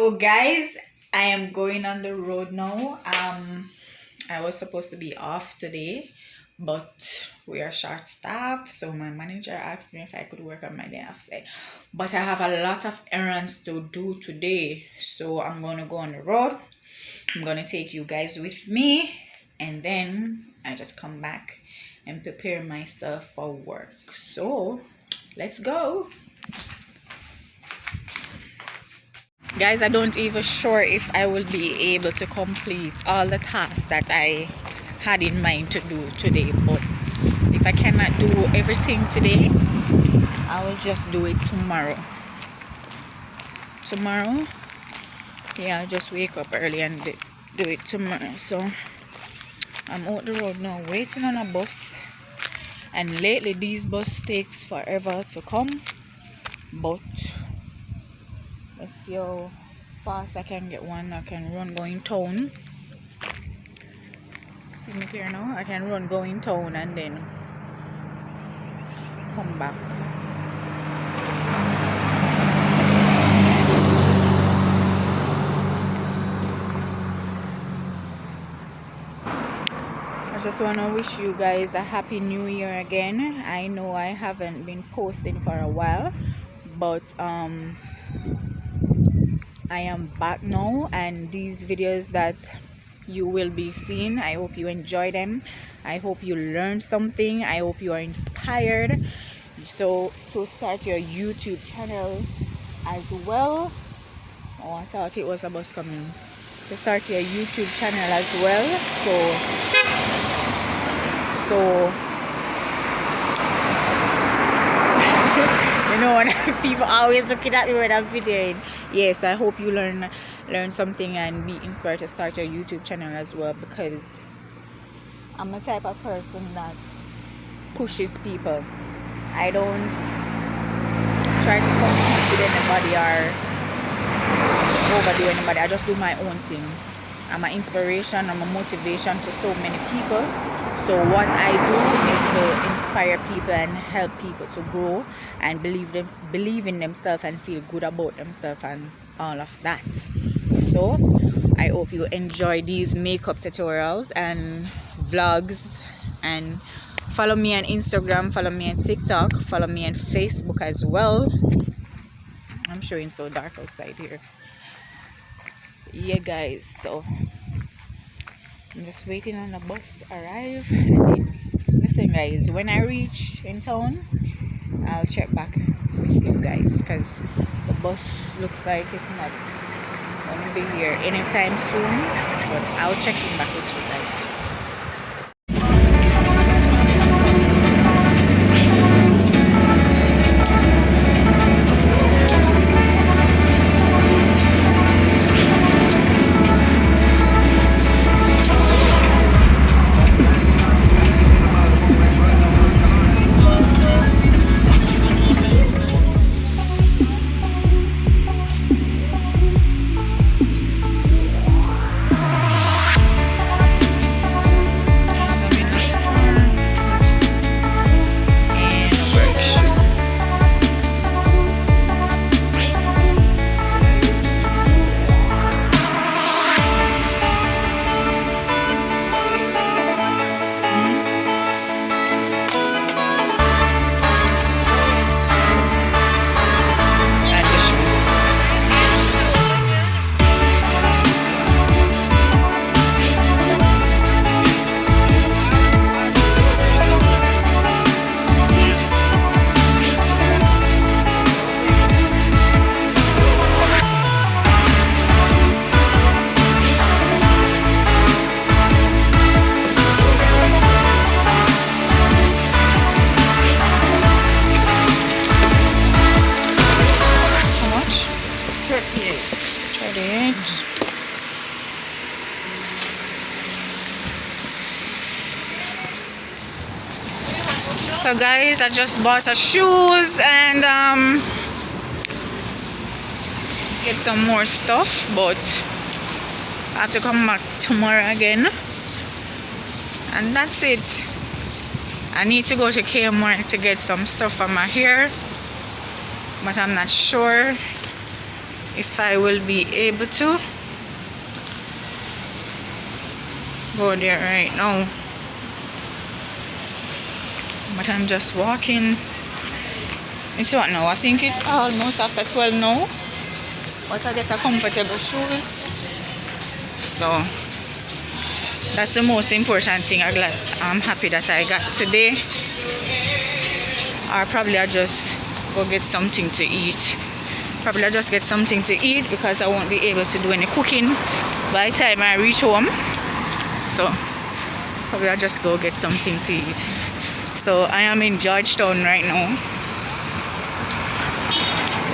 So guys, I am going on the road now. I was supposed to be off today, but we are short staffed, so my manager asked me if I could work on my day off today. But I have a lot of errands to do today, so I'm gonna go on the road. I'm gonna take you guys with me, and then I just come back and prepare myself for work. So let's go. Guys, I don't even sure if I will be able to complete all the tasks that I had in mind to do today, but if I cannot do everything today, I will just do it tomorrow. Yeah, I'll just wake up early and do it tomorrow. So I'm out the road now waiting on a bus, and lately these bus takes forever to come, but let's see how fast I can get one. I can run going town. See me here now? I can run going town and then come back. I just want to wish you guys a happy new year again. I know I haven't been posting for a while, but I am back now, and these videos that you will be seeing, I hope you enjoy them. I hope you learned something. I hope you are inspired so to start your YouTube channel as well. Oh, I thought it was a bus coming. To start your YouTube channel as well. So you know, when people always looking at me when I'm videoing. Yes, I hope you learn something and be inspired to start your YouTube channel as well, because I'm the type of person that pushes people. I don't try to compete with anybody or overdo anybody. I just do my own thing. I'm an inspiration, I'm a motivation to so many people. So what I do is to inspire people and help people to grow and believe in themselves and feel good about themselves and all of that. So I hope you enjoy these makeup tutorials and vlogs, and follow me on Instagram, follow me on TikTok, follow me on Facebook as well. I'm showing so dark outside here. Yeah guys, so I'm just waiting on the bus to arrive, and then listen guys, when I reach in town I'll check back with you guys, because the bus looks like it's not gonna be here anytime soon, but I'll check in back with you guys. So guys, I just bought a shoes and get some more stuff, but I have to come back tomorrow again, and that's it. I need to go to Kmart to get some stuff for my hair, but I'm not sure if I will be able to go there right now, but I'm just walking. It's what now? I think it's almost after 12 now, but I get a comfortable shoes, so that's the most important thing. I'm happy that I got today. Or probably I just go get something to eat. Probably I just get something to eat because I won't be able to do any cooking by the time I reach home. So probably I just go get something to eat. So I am in Georgetown right now,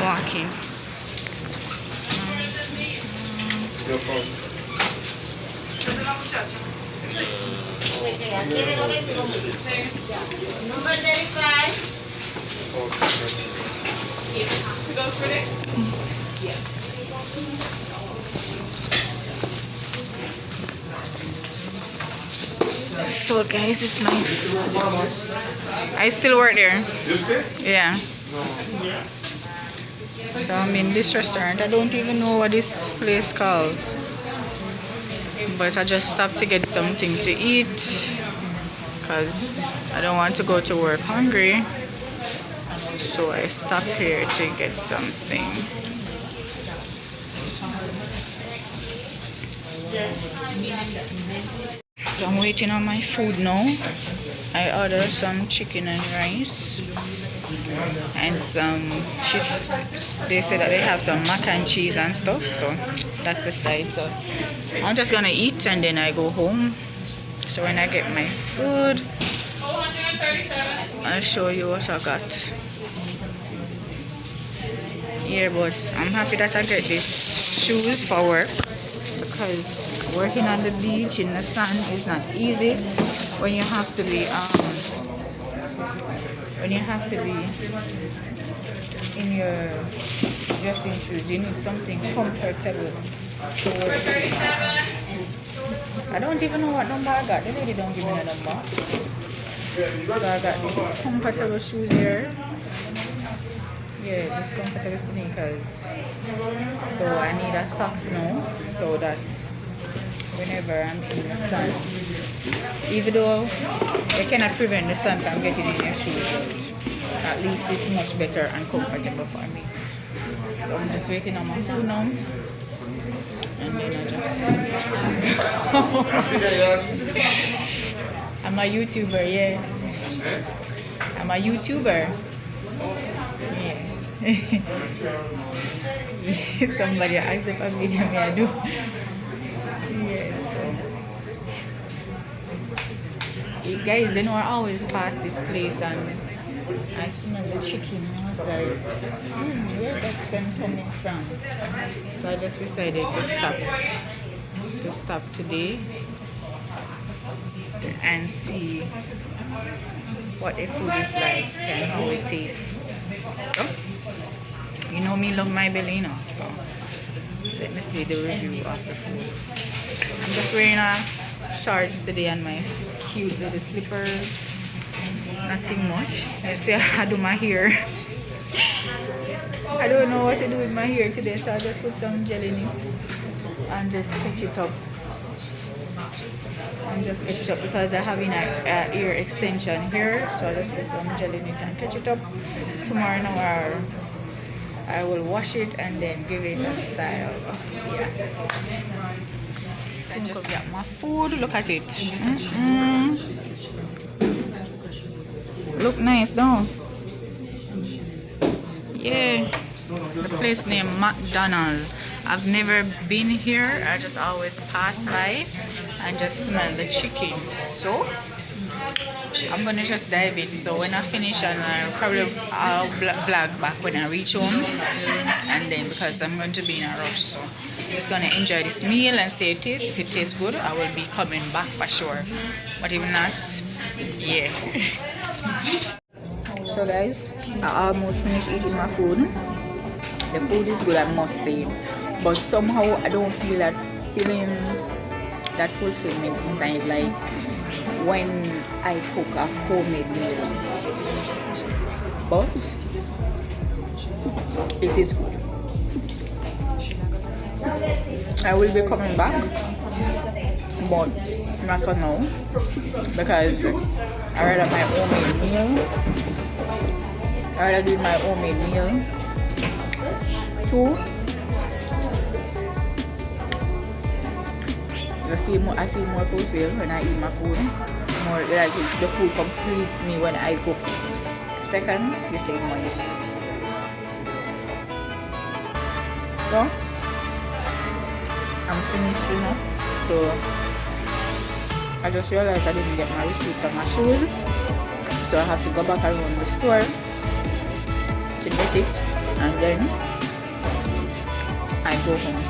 walking. Number 35. So guys, it's my... I still work there. Yeah. So I'm in this restaurant. I don't even know what this place called, but I just stopped to get something to eat because I don't want to go to work hungry. So I stopped here to get something. So I'm waiting on my food now. I ordered some chicken and rice and some, they said that they have some mac and cheese and stuff, so that's the side. So I'm just gonna eat and then I go home. So when I get my food, I'll show you what I got. Yeah, but I'm happy that I get these shoes for work, because working on the beach in the sun is not easy when you have to be in your dressing shoes. You need something comfortable to work with. I don't even know what number I got. The lady don't give me a number. So I got these comfortable shoes here. Yeah, these comfortable sneakers. So I need a socks now, so that whenever I'm in the sun, even though they cannot prevent the sun from getting in your shoes, but at least it's much better and comfortable for me. So I'm just waiting on my food now, and then I'm a YouTuber, yeah. I'm a YouTuber. Yeah. Somebody asked if a video me I do. Yes. You guys, you know, I always pass this place and I smell the chicken. I was like, where that scent coming from? So I just decided to stop today and see what the food is like and how it tastes. So, you know me love my belly, you know, so let me see the review of the food. I'm just wearing shorts today and my cute little slippers. Nothing much. Let's see, I do my hair. I don't know what to do with my hair today, so I just put some gel in it and just catch it up. Because I have an ear extension here, so I just put some gel in it and catch it up. Tomorrow now I will wash it and then give it a style. Yeah. So I just got my food. Look at it. Look nice, don't? Yeah. The place named McDonald's. I've never been here. I just always pass by and just smell the chicken. So I'm gonna just dive in. So when I finish, and I'll vlog back when I reach home, and then because I'm going to be in a rush, so I'm just gonna enjoy this meal and see it tastes. If it tastes good, I will be coming back for sure. But if not, yeah. So guys, I almost finished eating my food. The food is good, I must say, but somehow I don't feel that feeling, that fulfillment inside, like when I cook a homemade meal. But it is good. I will be coming back, but not for now because I rather my homemade meal. I rather do my homemade meal. Two, I feel more fulfilled when I eat my food. More like the food completes me when I cook. Second, you save money. So I'm finished, you know. So I just realized I didn't get my receipt for my shoes, so I have to go back around the store to get it, and then I go home.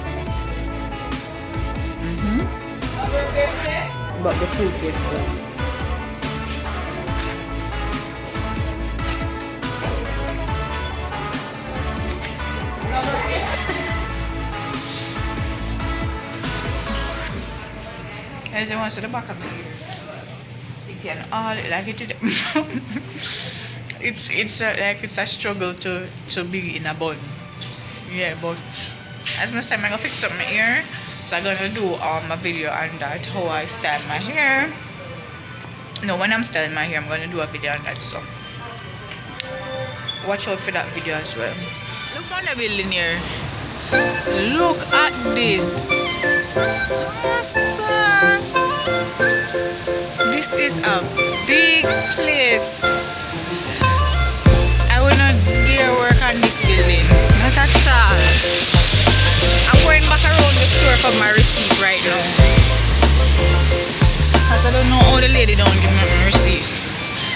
But the food is good. As I want to the back of the ear, you can all like it. It's like it's a struggle to be in a bun. Yeah, but as I said, I'm gonna fix up my ear. So I'm gonna do my video on that, how I style my hair. No, when I'm styling my hair, I'm gonna do a video on that. So watch out for that video as well. Look on the building here. Look at this. Awesome. This is a big place. I will not dare work on this building. Not at all. I'm going back around the store for my receipt right now. Because I don't know how the lady don't give me my receipt.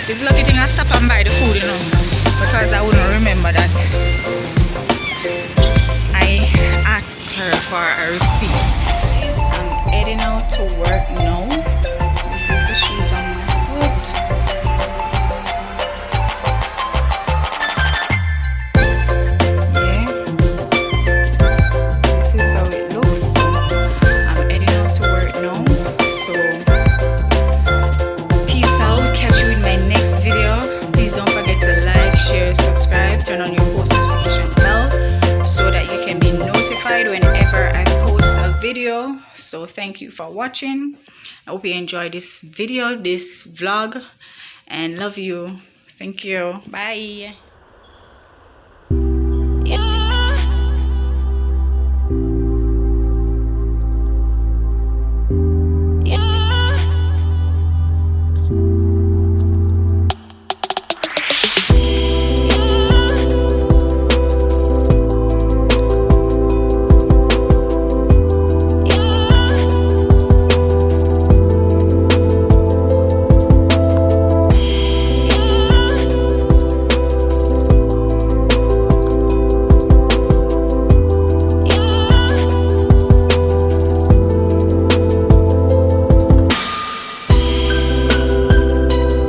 It's lucky thing I stop and buy the food, you know. Because I wouldn't remember that I asked her for a receipt. I'm heading out to work now. This is the shoes on my foot. Yeah. This is how it looks. I'm heading out to work now. So peace out. Catch you in my next video. Please don't forget to like, share, subscribe, turn on your post notification bell so that you can be notified whenever I post a video. So thank you for watching. I hope you enjoyed this video, this vlog, and love you. Thank you. Bye.